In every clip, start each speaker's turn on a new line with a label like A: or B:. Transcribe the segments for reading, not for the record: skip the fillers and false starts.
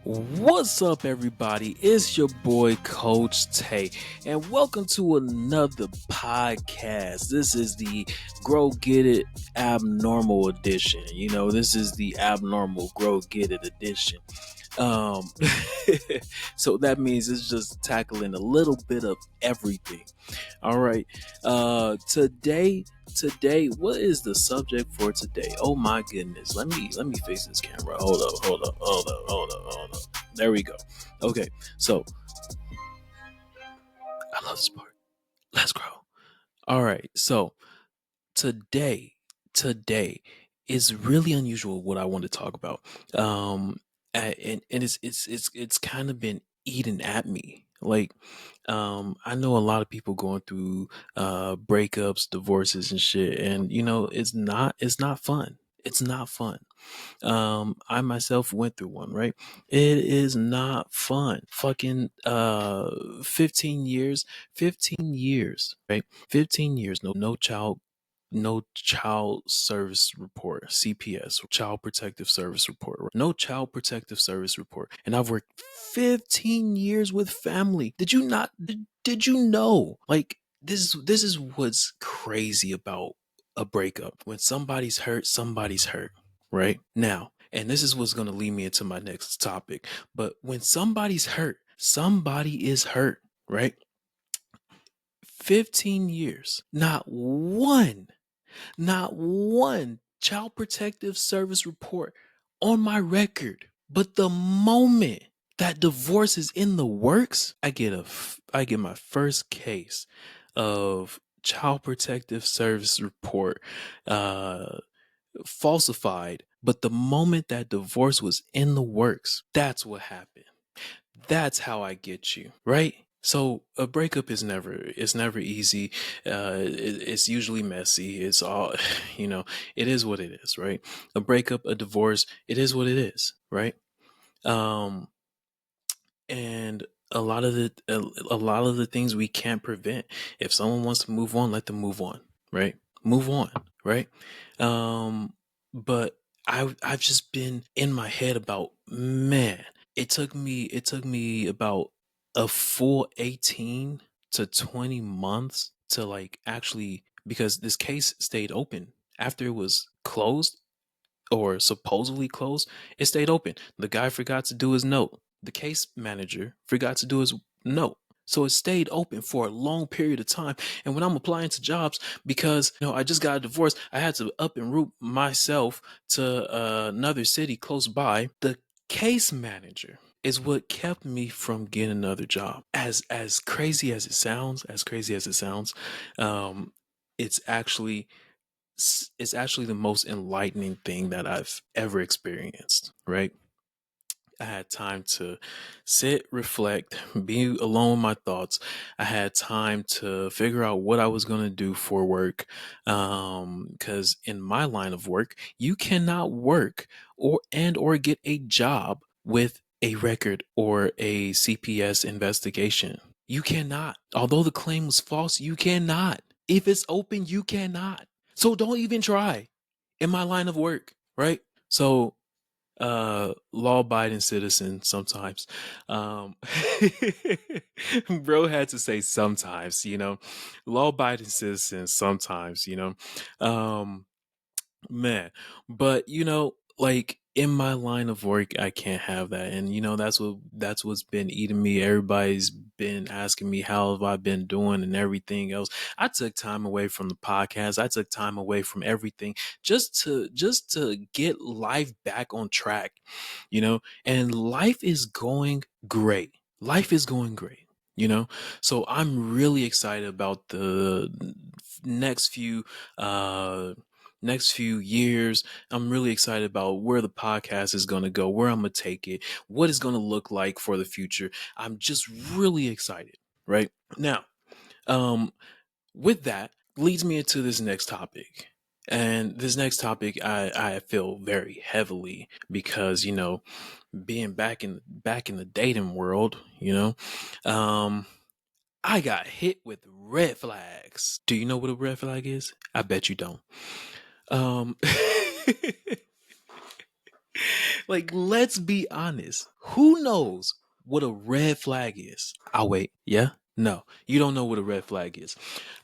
A: What's up, everybody? It's your boy, Coach Tay, and welcome to another podcast. This is the Grow Get It Abnormal Edition. This is the Abnormal Grow Get It Edition. Um, so that means it's just tackling a little bit of everything. All right. Today, what is the subject for today? Oh my goodness. Let me face this camera. Hold up. There we go. Okay. So I love this part. Let's grow. All right. So today is really unusual what I want to talk about. And it's kind of been eating at me. I know a lot of people going through breakups, divorces and shit, and it's not fun. It's not fun. I myself went through one, right? It is not fun. Fucking 15 years, 15 years, right? 15 years, no child service report, CPS, child protective service report, right? No child protective service report. And I've worked 15 years with family. Did you know? Like, this is what's crazy about a breakup. When somebody's hurt, right? Now, and this is what's going to lead me into my next topic. But when somebody's hurt, somebody is hurt, right? 15 years, not one child protective service report on my record. But the moment that divorce is in the works, I get my first case of child protective service report falsified. But the moment that divorce was in the works, that's what happened. That's how I get you, right? So a breakup it's never easy. It's usually messy. It's all, it is what it is, right? A breakup, a divorce, it is what it is, right? Um, and a lot of the things we can't prevent. If someone wants to move on, let them move on, right? Move on, right? But I've just been in my head about, man, it took me about a full 18 to 20 months to actually, because this case stayed open after it was closed, or supposedly closed. It stayed open. The guy forgot to do his note. The case manager forgot to do his note. So it stayed open for a long period of time. And when I'm applying to jobs, because I just got a divorce, I had to up and root myself to another city close by. The case manager is what kept me from getting another job. As crazy as it sounds, it's actually the most enlightening thing that I've ever experienced, right? I had time to sit, reflect, be alone with my thoughts. I had time to figure out what I was going to do for work. Because in my line of work, you cannot work or get a job with a record or a CPS investigation. You cannot. Although the claim was false, you cannot. If it's open, you cannot. So don't even try in my line of work, right? So law abiding citizen sometimes. Bro had to say sometimes, law abiding citizen sometimes, man. But in my line of work, I can't have that. And that's what's been eating me. Everybody's been asking me how have I been doing and everything else. I took time away from the podcast. I took time away from everything just to get life back on track, and life is going great. Life is going great. So I'm really excited about the next few years. I'm really excited about where the podcast is going to go, where I'm going to take it, what it's going to look like for the future. I'm just really excited, right? Now, with that leads me into this next topic. And this next topic, I feel very heavily because, being back in the dating world, I got hit with red flags. Do you know what a red flag is? I bet you don't. Let's be honest. Who knows what a red flag is? I'll wait. Yeah? No, you don't know what a red flag is.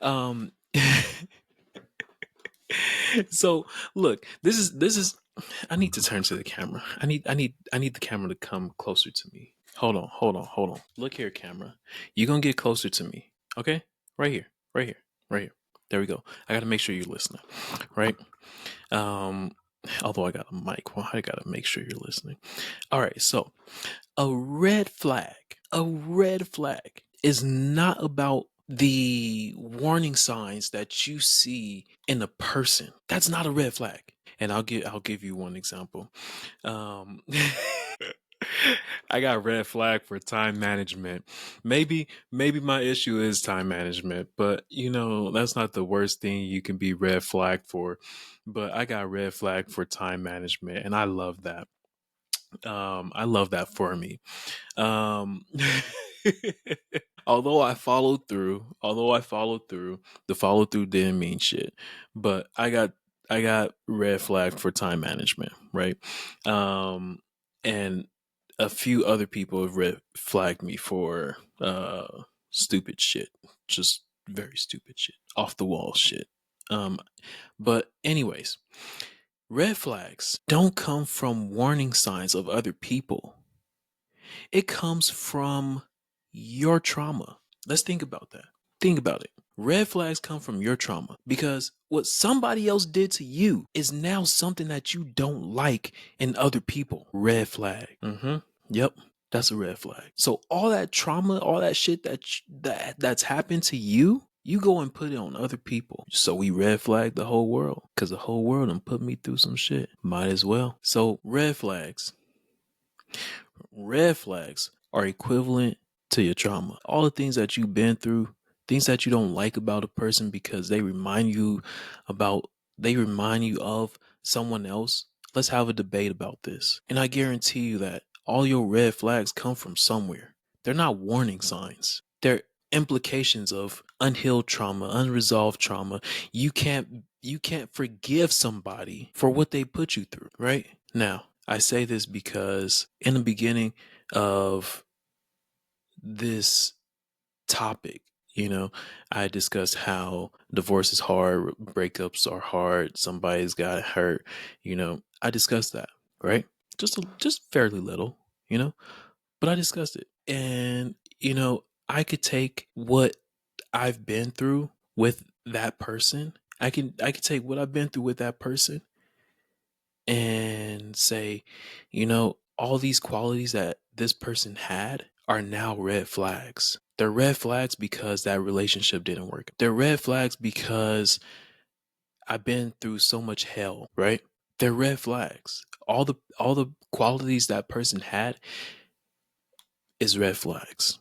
A: Um, so look, this is. I need to turn to the camera. I need the camera to come closer to me. Hold on. Look here, camera. You're gonna get closer to me. Okay? Right here. Right here. Right here. There we go. I gotta make sure you're listening. Right? Um, although I got a mic, well, I gotta make sure you're listening. All right, so a red flag is not about the warning signs that you see in a person. That's not a red flag. And I'll give you one example. Um I got red flag for time management. Maybe my issue is time management, but that's not the worst thing you can be red flag for. But I got red flag for time management, and I love that. I love that for me. Um although I followed through, the follow through didn't mean shit. But I got red flag for time management, right? And a few other people have red flagged me for stupid shit. Just very stupid shit. Off the wall shit. But anyways, red flags don't come from warning signs of other people. It comes from your trauma. Let's think about that. Think about it. Red flags come from your trauma because what somebody else did to you is now something that you don't like in other people. Red flag. Yep. That's a red flag. So all that trauma, all that shit that's happened to you, you go and put it on other people. So we red flag the whole world because the whole world done put me through some shit. Might as well. So red flags are equivalent to your trauma. All the things that you've been through, things that you don't like about a person because they remind you of someone else. Let's have a debate about this. And I guarantee you that all your red flags come from somewhere. They're not warning signs. They're implications of unhealed trauma, unresolved trauma. You can't forgive somebody for what they put you through, right? Now, I say this because in the beginning of this topic, I discussed how divorce is hard, breakups are hard, somebody's got hurt, I discussed that, right? Just fairly little, but I discussed it. And, I could take what I've been through with that person. I could take what I've been through with that person and say, all these qualities that this person had are now red flags. They're red flags because that relationship didn't work. They're red flags because I've been through so much hell, right? They're red flags. All the qualities that person had is red flags.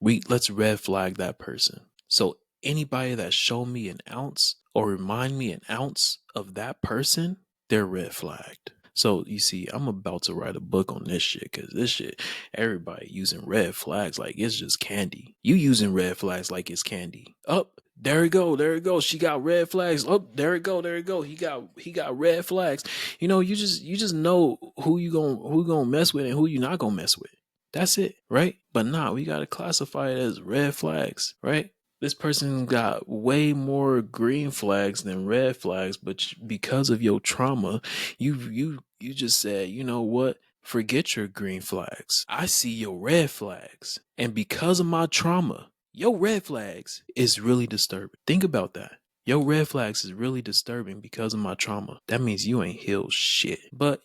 A: Let's red flag that person. So anybody that show me an ounce or remind me an ounce of that person, they're red flagged. So you see, I'm about to write a book on this shit because this shit, everybody using red flags like it's just candy. You using red flags like it's candy. Up, there it go. She got red flags. Up, there it go. He got red flags. You just know who you gonna mess with and who you not gonna mess with. That's it, right? But nah, we gotta classify it as red flags, right? This person got way more green flags than red flags, but because of your trauma, you just said, you know what? Forget your green flags. I see your red flags. And because of my trauma, your red flags is really disturbing. Think about that. Your red flags is really disturbing because of my trauma. That means you ain't healed shit. But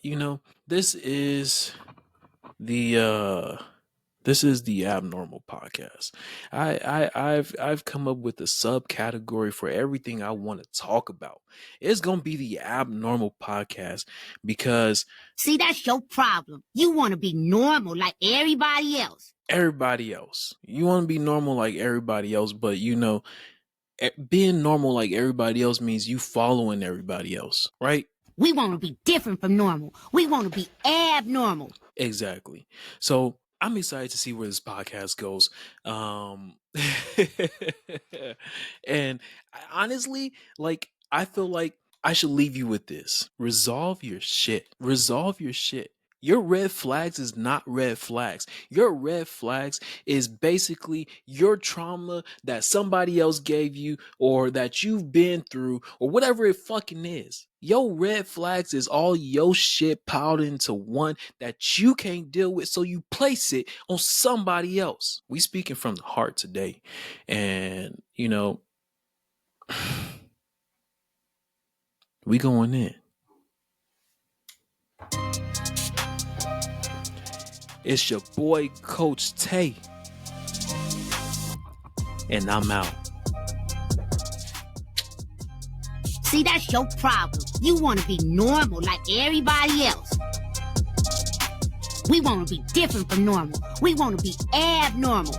A: this is the abnormal podcast. I've come up with a subcategory for everything I want to talk about. It's gonna be the abnormal podcast because
B: see, that's your problem. You want to be normal like everybody else.
A: You want to be normal like everybody else, but being normal like everybody else means you following everybody else, right?
B: We want to be different from normal. We want to be abnormal.
A: Exactly. So I'm excited to see where this podcast goes. And honestly, I feel like I should leave you with this. Resolve your shit. Your red flags is not red flags. Your red flags is basically your trauma that somebody else gave you or that you've been through or whatever it fucking is. Your red flags is all your shit piled into one that you can't deal with, so you place it on somebody else. We speaking from the heart today. And, you know, we going in. It's your boy, Coach Tay. And I'm out.
B: See, that's your problem. You want to be normal like everybody else. We want to be different from normal. We want to be abnormal.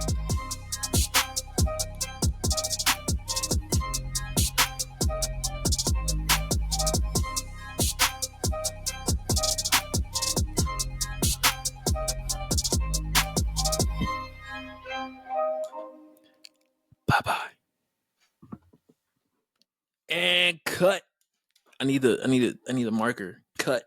A: Bye-bye. And cut. I need a marker. Cut.